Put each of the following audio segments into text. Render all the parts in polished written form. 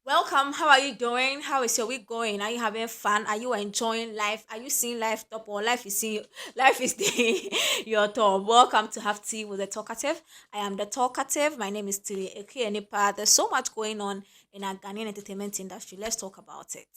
Welcome. How are you doing? How is your week going? Are you having fun? Are you enjoying life? Are you seeing life top or life is seeing life is the your top? Welcome to Have Tea with the Talkative. I am the Talkative. My name is Tilly Enipa. There's so much going on in our Ghanaian entertainment industry. Let's talk about it.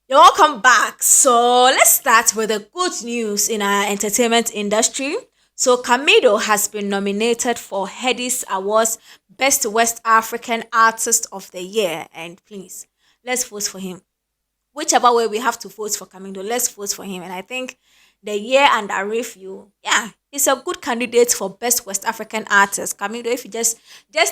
You're welcome back. So let's start with the good news in our entertainment industry. So Camilo has been nominated for Headies Awards Best West African Artist of the Year. And please, let's vote for him. Whichever way we have to vote for Camilo, let's vote for him. And I think the year under review, yeah, he's a good candidate for Best West African Artist. Camilo, if you just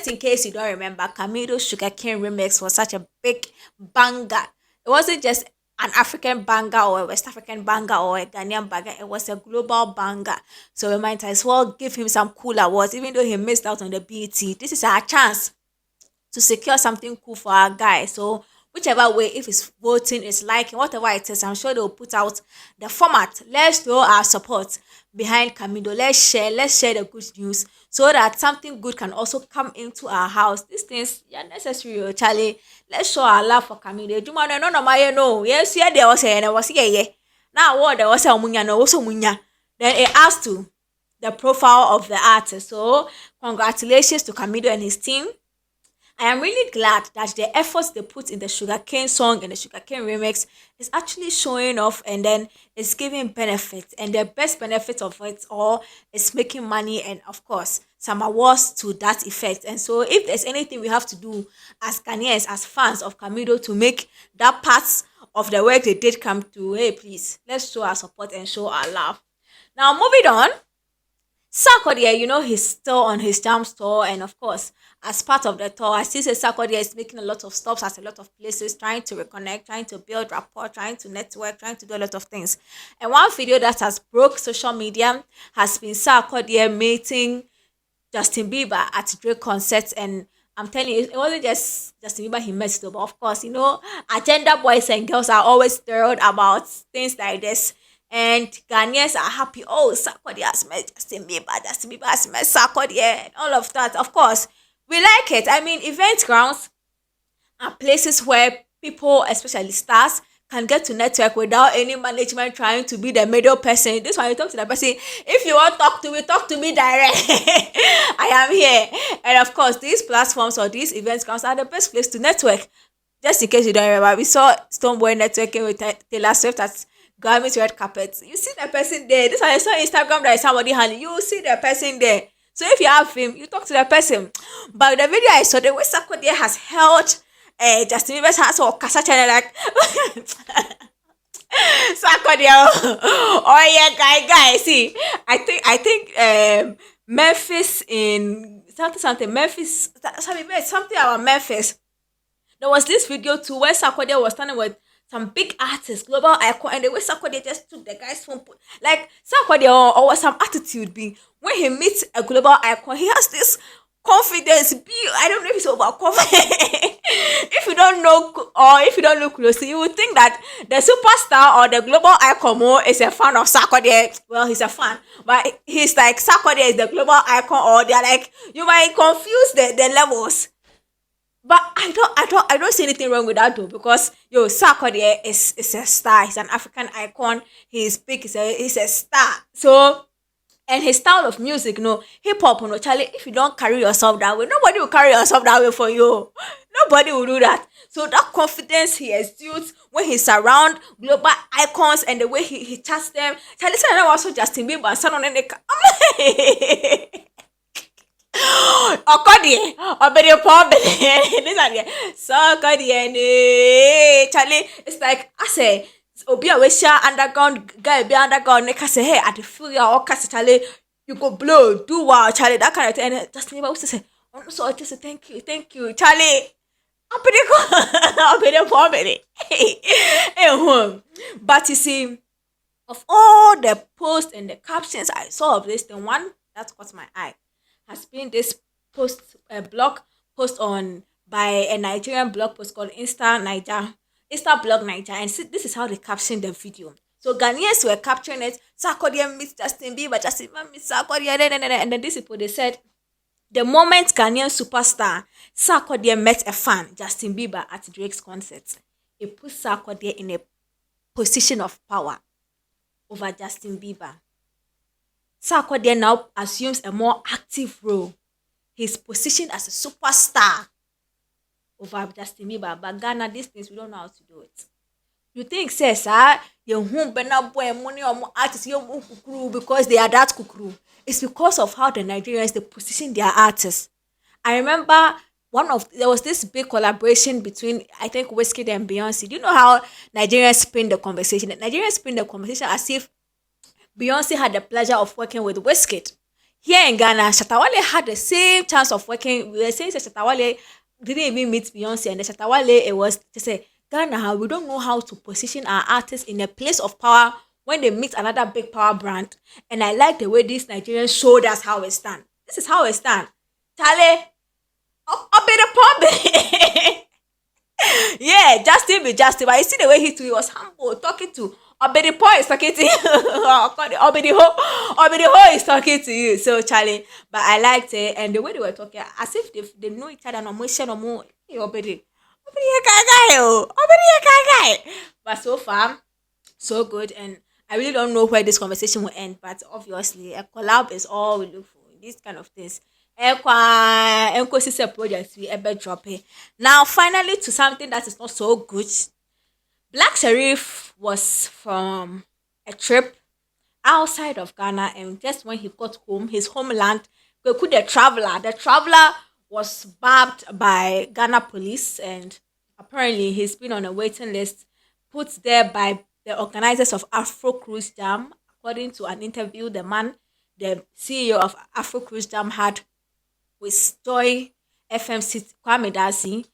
in case you don't remember, Camilo's Sugarcane remix was such a big banger. It wasn't just an African banger or a West African banger or a Ghanaian banger. It was a global banger. So we might as well give him some cool awards, even though he missed out on the BET. This is our chance to secure something cool for our guy. So whichever way, if it's voting, it's liking, whatever it is, I'm sure they'll put out the format. Let's throw our support behind Camilo. Let's share the good news so that something good can also come into our house. These things, yeah, necessary, oh, Charlie. Let's show our love for Camilo. Juma no my no. Yes, yeah, there was a and I was yeah. Now what there was a munya no also munya. Then it adds to the profile of the artist. So congratulations to Camilo and his team. I am really glad that the efforts they put in the Sugarcane song and the Sugarcane remix is actually showing off, and then it's giving benefits. And the best benefit of it all is making money and, of course, some awards to that effect. And so, if there's anything we have to do as Ghanaians, as fans of Camilo, to make that part of the work they did come to, hey, please, let's show our support and show our love. Now, moving on. Sarkodie, he's still on his jam tour, and of course, as part of the tour, I still say Sarkodie is making a lot of stops at a lot of places, trying to reconnect, trying to build rapport, trying to network, trying to do a lot of things. And one video that has broke social media has been Sarkodie meeting Justin Bieber at Drake concerts, and I'm telling you, it wasn't just Justin Bieber he met though, but of course, agenda boys and girls are always thrilled about things like this. And Ghanaians are happy. Oh, Sarkodie has met Justin Bieber has met Sarkodie, and all of that. Of course, we like it. I mean, event grounds are places where people, especially stars, can get to network without any management trying to be the middle person. This one, you talk to the person. If you want to talk to me direct. I am here. And of course, these platforms or these event grounds are the best place to network. Just in case you don't remember, we saw Stoneboy networking with Taylor Swift at Grammy's red carpet. You see the person there. This one I saw Instagram that is somebody handling. You see the person there. So if you have him, you talk to the person. But the video I saw, the way Sarkodie has held Justin Bieber's hands or Kasa channel like Sarkodie. Oh yeah, guy. See, I think Memphis in something Memphis something about Memphis. There was this video too where Sarkodie was standing with some big artists, global icon, and the way Sarkodie just took the guy's phone, like Sarkodie or some attitude being when he meets a global icon, he has this confidence. I don't know if it's about confidence. If you don't know or if you don't look closely, you would think that the superstar or the global icon is a fan of Sarkodie. Well, he's a fan, but he's like Sarkodie is the global icon, or they're like you might confuse the levels. But I don't see anything wrong with that though, because Sarkodie is a star. He's an African icon. He's big. He's a star. So, and his style of music, hip hop, Charlie. If you don't carry yourself that way, nobody will carry yourself that way for you. Nobody will do that. So that confidence he exudes when he's around global icons and the way he chats them. Charlie said I was also Justin Bieber, son on the Ọkọdie obere problem this one there so Ọkọdie ne Charlie, it's like I say obi a we share underground guy be underground make say hey at the free or cast Charlie you go blow do wow Charlie that kind of thing, and just never used to say oh so I just say thank you Charlie obere problem but you see, of all the posts and the captions I saw of this, the one that caught my eye has been this blog post on by a Nigerian blog post called Insta Blog Niger, and see, this is how they captioned the video. So Ghanaians were capturing it. Sarkodie meets Justin Bieber, Justin Bieber meets Sarkodie, and then these people, they said, the moment Ghanaian superstar Sarkodie met a fan, Justin Bieber, at Drake's concert, it put Sarkodie in a position of power over Justin Bieber. Sarkodie now assumes a more active role. He's positioned as a superstar over Justin Bieber. But Ghana, these things, we don't know how to do it. You think, says, you won't be not boy money or more artists, you kukuru because they are that kukuru. It's because of how the Nigerians they position their artists. I remember there was this big collaboration between I think Wizkid and Beyonce. Do you know how Nigerians spin the conversation? Nigerians spin the conversation as if Beyonce had the pleasure of working with Wizkid. Here in Ghana, Shatta Wale had the same chance of working. We were saying that Shatta Wale didn't even meet Beyonce, and the Shatta Wale, it was to say, Ghana, we don't know how to position our artists in a place of power when they meet another big power brand. And I like the way these Nigerians showed us how it stand. This is how it stand. Charlie, up in the pub. Yeah, Justin be Justin. But you see the way he was humble, talking to Obedi Paul is talking to you. Obedi Ho is talking to you. So Charlie, but I liked it, and the way they were talking, as if they know each other. No more, no more. Hey, Obedi, but so far, so good, and I really don't know where this conversation will end. But obviously, a collab is all we look for in these kind of things. Projects we ever drop it. Now, finally, to something that is not so good. Black Sherif was from a trip outside of Ghana, and just when he got home, his homeland, the traveler was bagged by Ghana police, and apparently he's been on a waiting list put there by the organizers of Afro Cruise Jam. According to an interview the CEO of Afro Cruise Jam had with Joy FMC Kwame Dasi,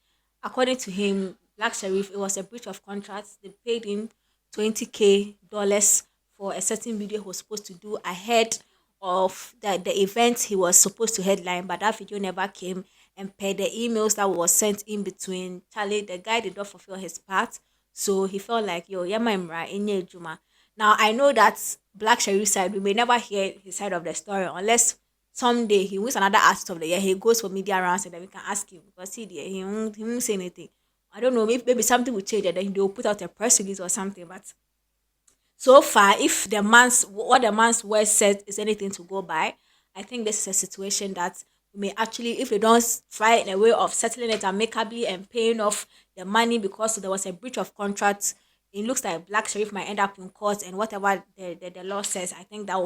according to him, Black Sherif, it was a breach of contract. They paid him $20,000 for a certain video he was supposed to do ahead of the event he was supposed to headline, but that video never came. And per the emails that was sent in between, Charlie, the guy did not fulfill his part, so he felt like, yo, yama imra inye juma. Now I know that Black Sherif's side, we may never hear his side of the story unless someday he wins another artist of the year, he goes for media rounds, and then we can ask him, because he won't say anything. I don't know, maybe something will change, and then they'll put out a press release or something. But so far, if what the man's words said is anything to go by, I think this is a situation that we may actually, if they don't try in a way of settling it amicably and paying off the money because there was a breach of contract, it looks like Black Sherif might end up in court, and whatever the law says, I think that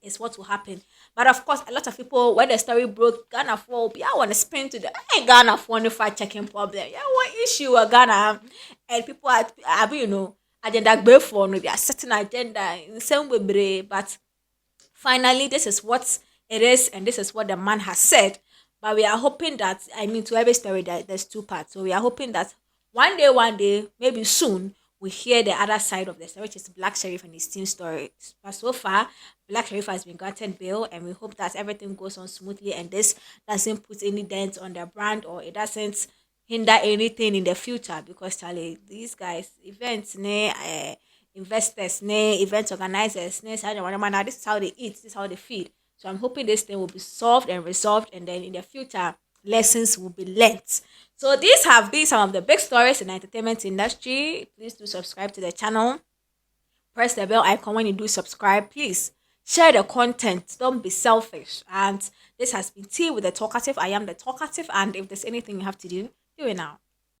is what will happen. But of course, a lot of people, when the story broke, Ghana for, I want to spin to the Ghana for no fact checking problem. Yeah, what issue with Ghana? And people are agenda for no, they are setting agenda in the same way, but finally, this is what it is, and this is what the man has said. But we are hoping that, to every story, that there's two parts. So we are hoping that one day, maybe soon, we hear the other side of the story, which is Black Sherif and his team story. But so far, Black Sherif has been granted bail, and we hope that everything goes on smoothly, and this doesn't put any dent on their brand, or it doesn't hinder anything in the future. Because Charlie, these guys, events, investors, event organizers, this is how they eat, this is how they feed. So I'm hoping this thing will be solved and resolved, and then in the future, lessons will be learnt. So these have been some of the big stories in the entertainment industry. Please do subscribe to the channel. Press the bell icon when you do subscribe. Please share the content. Don't be selfish. And this has been Tea with the Talkative. I am the Talkative, and if there's anything you have to do, do it now.